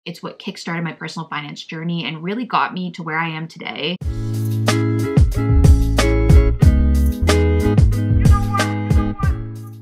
It's what kickstarted my personal finance journey and really got me to where I am today.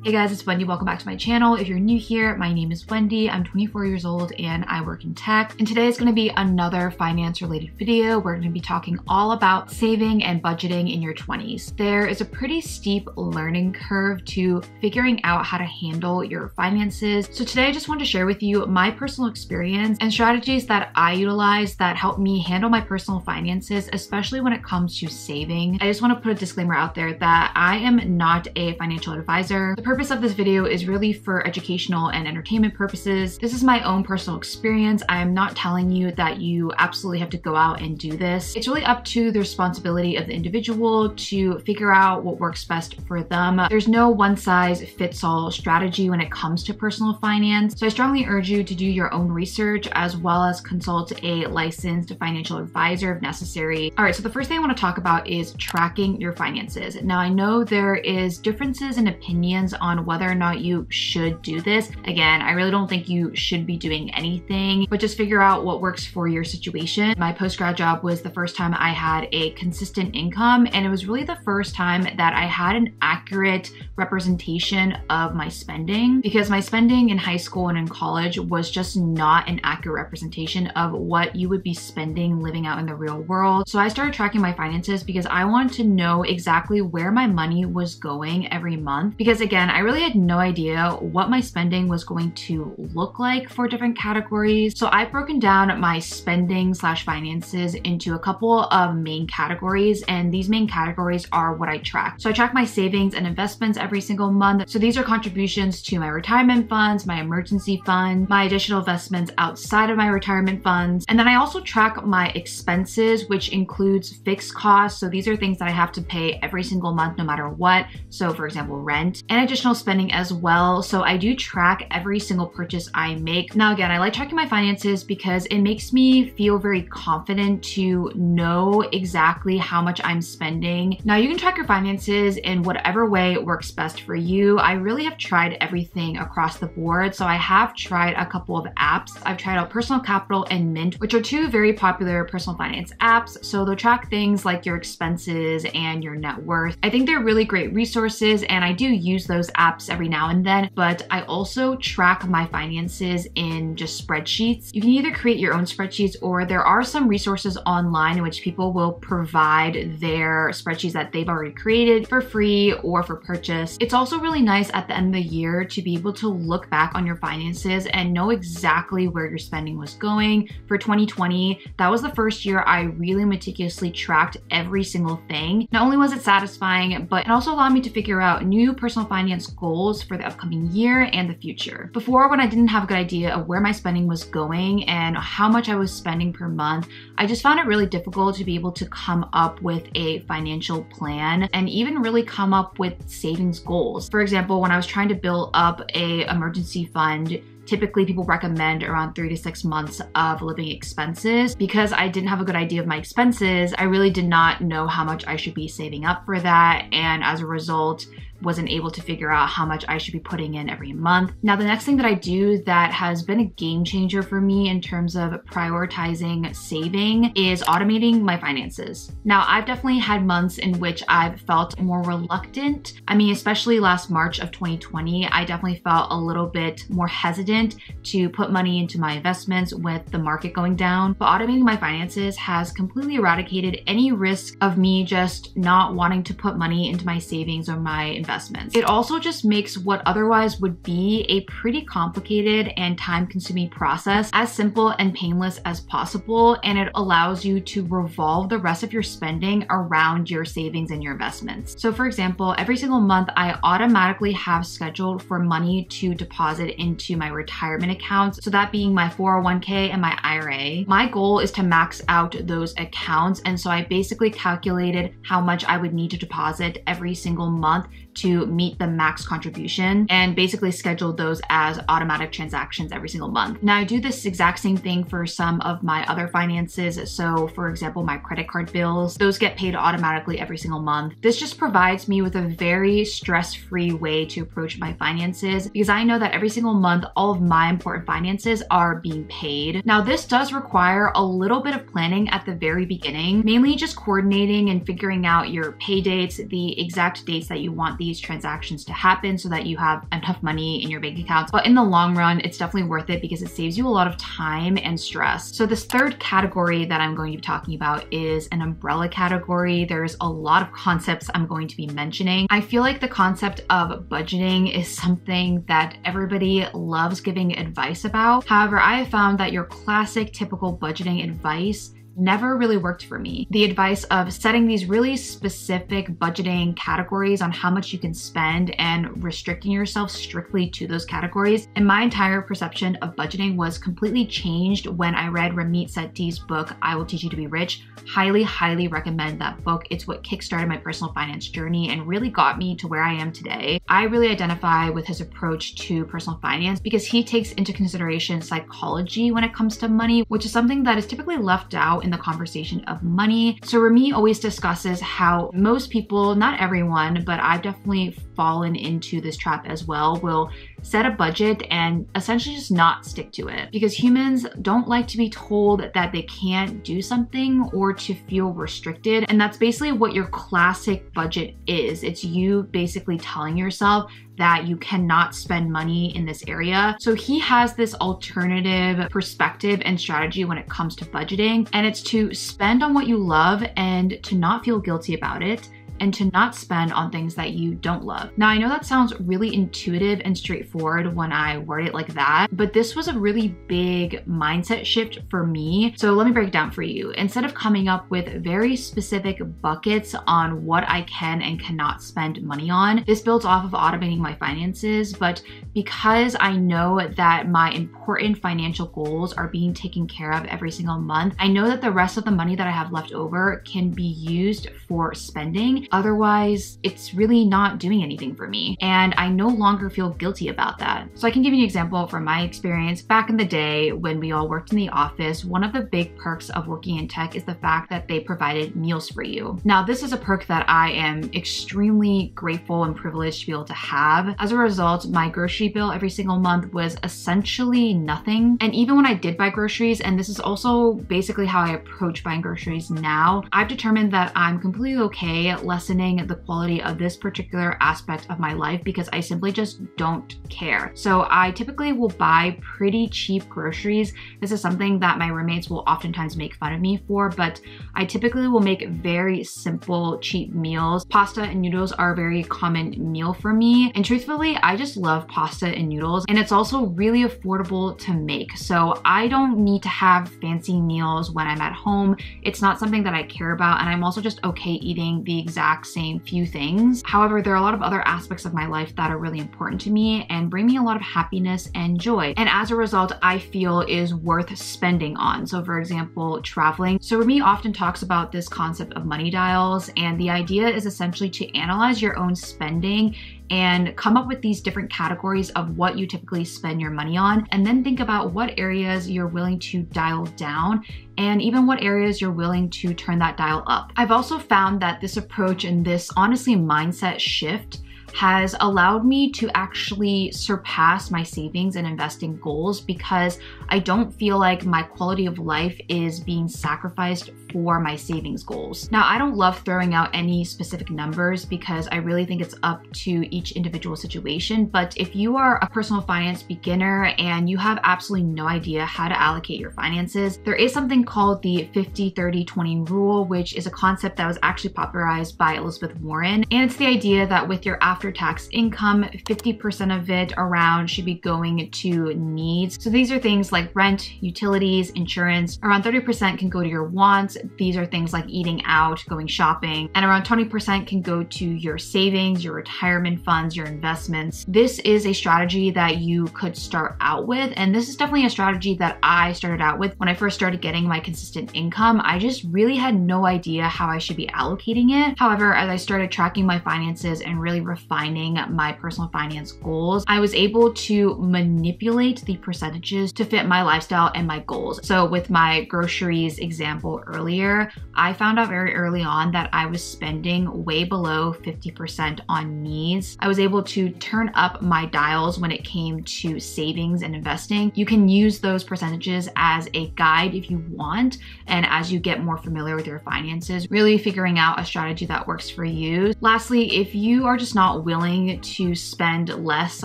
Hey guys, it's Wendy. Welcome back to my channel. If you're new here, my name is Wendy. I'm 24 years old and I work in tech. And today is going to be another finance related video. We're going to be talking all about saving and budgeting in your 20s. There is a pretty steep learning curve to figuring out how to handle your finances. So today I just want to share with you my personal experience and strategies that I utilize that help me handle my personal finances, especially when it comes to saving. I just want to put a disclaimer out there that I am not a financial advisor. The purpose of this video is really for educational and entertainment purposes. This is my own personal experience. I am not telling you that you absolutely have to go out and do this. It's really up to the responsibility of the individual to figure out what works best for them. There's no one size fits all strategy when it comes to personal finance. So I strongly urge you to do your own research as well as consult a licensed financial advisor if necessary. All right, so the first thing I want to talk about is tracking your finances. Now I know there is differences in opinions on whether or not you should do this. Again, I really don't think you should be doing anything, but just figure out what works for your situation. My post-grad job was the first time I had a consistent income, and it was really the first time that I had an accurate representation of my spending, because my spending in high school and in college was just not an accurate representation of what you would be spending living out in the real world. So I started tracking my finances because I wanted to know exactly where my money was going every month, because again, I really had no idea what my spending was going to look like for different categories. So I've broken down my spending slash finances into a couple of main categories, and these main categories are what I track. So I track my savings and investments every single month. So these are contributions to my retirement funds, my emergency fund, my additional investments outside of my retirement funds. And then I also track my expenses, which includes fixed costs. So these are things that I have to pay every single month no matter what. So for example, rent and additional spending as well. So I do track every single purchase I make. Now again, I like tracking my finances because it makes me feel very confident to know exactly how much I'm spending. Now you can track your finances in whatever way works best for you. I really have tried everything across the board. So I have tried a couple of apps. I've tried out Personal Capital and Mint, which are two very popular personal finance apps. So they'll track things like your expenses and your net worth. I think they're really great resources, and I do use those apps every now and then, but I also track my finances in just spreadsheets. You can either create your own spreadsheets, or there are some resources online in which people will provide their spreadsheets that they've already created for free or for purchase. It's also really nice at the end of the year to be able to look back on your finances and know exactly where your spending was going. For 2020, that was the first year I really meticulously tracked every single thing. Not only was it satisfying, but it also allowed me to figure out new personal finance goals for the upcoming year and the future. Before, when I didn't have a good idea of where my spending was going and how much I was spending per month, I just found it really difficult to be able to come up with a financial plan and even really come up with savings goals. For example, when I was trying to build up an emergency fund, typically people recommend around 3 to 6 months of living expenses. Because I didn't have a good idea of my expenses, I really did not know how much I should be saving up for that. And as a result, wasn't able to figure out how much I should be putting in every month. Now, the next thing that I do that has been a game changer for me in terms of prioritizing saving is automating my finances. Now, I've definitely had months in which I've felt more reluctant. I mean, especially last March of 2020, I definitely felt a little bit more hesitant to put money into my investments with the market going down. But automating my finances has completely eradicated any risk of me just not wanting to put money into my savings or my investments. It also just makes what otherwise would be a pretty complicated and time-consuming process as simple and painless as possible, and it allows you to revolve the rest of your spending around your savings and your investments. So for example, every single month I automatically have scheduled for money to deposit into my retirement accounts, so that being my 401k and my IRA. My goal is to max out those accounts, and so I basically calculated how much I would need to deposit every single month to meet the max contribution and basically schedule those as automatic transactions every single month. Now I do this exact same thing for some of my other finances. So for example, my credit card bills, those get paid automatically every single month. This just provides me with a very stress-free way to approach my finances because I know that every single month, all of my important finances are being paid. Now this does require a little bit of planning at the very beginning, mainly just coordinating and figuring out your pay dates, the exact dates that you want these transactions to happen so that you have enough money in your bank accounts. But in the long run, it's definitely worth it because it saves you a lot of time and stress. So this third category that I'm going to be talking about is an umbrella category. There's a lot of concepts I'm going to be mentioning. I feel like the concept of budgeting is something that everybody loves giving advice about. However, I have found that your classic typical budgeting advice never really worked for me. The advice of setting these really specific budgeting categories on how much you can spend and restricting yourself strictly to those categories. And my entire perception of budgeting was completely changed when I read Ramit Sethi's book, I Will Teach You to Be Rich. Highly, highly recommend that book. It's what kickstarted my personal finance journey and really got me to where I am today. I really identify with his approach to personal finance because he takes into consideration psychology when it comes to money, which is something that is typically left out in the conversation of money. So Ramit always discusses how most people, not everyone, but I've definitely fallen into this trap as well, will set a budget and essentially just not stick to it because humans don't like to be told that they can't do something or to feel restricted. And that's basically what your classic budget is. It's you basically telling yourself that you cannot spend money in this area. So he has this alternative perspective and strategy when it comes to budgeting, and it's to spend on what you love and to not feel guilty about it, and to not spend on things that you don't love. Now, I know that sounds really intuitive and straightforward when I word it like that, but this was a really big mindset shift for me. So let me break it down for you. Instead of coming up with very specific buckets on what I can and cannot spend money on, this builds off of automating my finances. But because I know that my important financial goals are being taken care of every single month, I know that the rest of the money that I have left over can be used for spending. Otherwise, it's really not doing anything for me. And I no longer feel guilty about that. So I can give you an example from my experience. Back in the day when we all worked in the office, one of the big perks of working in tech is the fact that they provided meals for you. Now, this is a perk that I am extremely grateful and privileged to be able to have. As a result, my grocery bill every single month was essentially nothing. And even when I did buy groceries, and this is also basically how I approach buying groceries now, I've determined that I'm completely okay lessening the quality of this particular aspect of my life because I simply just don't care. So I typically will buy pretty cheap groceries. This is something that my roommates will oftentimes make fun of me for, but I typically will make very simple, cheap meals. Pasta and noodles are a very common meal for me. And truthfully, I just love pasta and noodles. And it's also really affordable to make. So I don't need to have fancy meals when I'm at home. It's not something that I care about. And I'm also just okay eating the exact same few things. However, there are a lot of other aspects of my life that are really important to me and bring me a lot of happiness and joy. And as a result, I feel is worth spending on. So for example, traveling. So Remy often talks about this concept of money dials, and the idea is essentially to analyze your own spending and come up with these different categories of what you typically spend your money on, and then think about what areas you're willing to dial down and even what areas you're willing to turn that dial up. I've also found that this approach and this honestly mindset shift has allowed me to actually surpass my savings and investing goals because I don't feel like my quality of life is being sacrificed for my savings goals. Now, I don't love throwing out any specific numbers because I really think it's up to each individual situation. But if you are a personal finance beginner and you have absolutely no idea how to allocate your finances, there is something called the 50-30-20 rule, which is a concept that was actually popularized by Elizabeth Warren. And it's the idea that with your after-tax income, 50% of it around should be going to needs. So these are things like rent, utilities, insurance. Around 30% can go to your wants. These are things like eating out, going shopping, and around 20% can go to your savings, your retirement funds, your investments. This is a strategy that you could start out with, and this is definitely a strategy that I started out with when I first started getting my consistent income. I just really had no idea how I should be allocating it. However, as I started tracking my finances and really refining defining my personal finance goals, I was able to manipulate the percentages to fit my lifestyle and my goals. So with my groceries example earlier, I found out very early on that I was spending way below 50% on needs. I was able to turn up my dials when it came to savings and investing. You can use those percentages as a guide if you want, and as you get more familiar with your finances, really figuring out a strategy that works for you. Lastly, if you are just not willing to spend less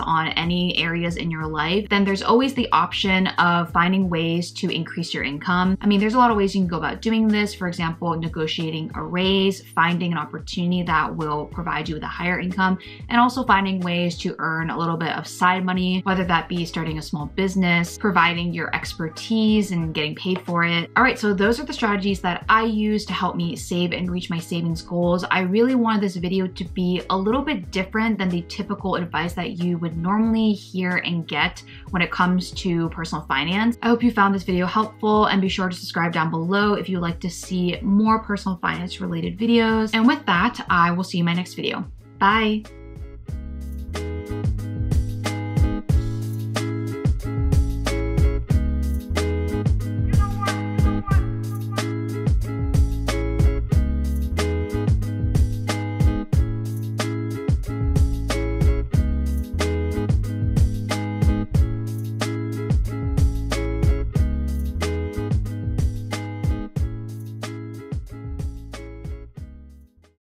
on any areas in your life, then there's always the option of finding ways to increase your income. I mean, there's a lot of ways you can go about doing this. For example, negotiating a raise, finding an opportunity that will provide you with a higher income, and also finding ways to earn a little bit of side money, whether that be starting a small business, providing your expertise and getting paid for it. All right, so those are the strategies that I use to help me save and reach my savings goals. I really wanted this video to be a little bit different than the typical advice that you would normally hear and get when it comes to personal finance. I hope you found this video helpful, and be sure to subscribe down below if you'd like to see more personal finance related videos. And with that, I will see you in my next video. Bye.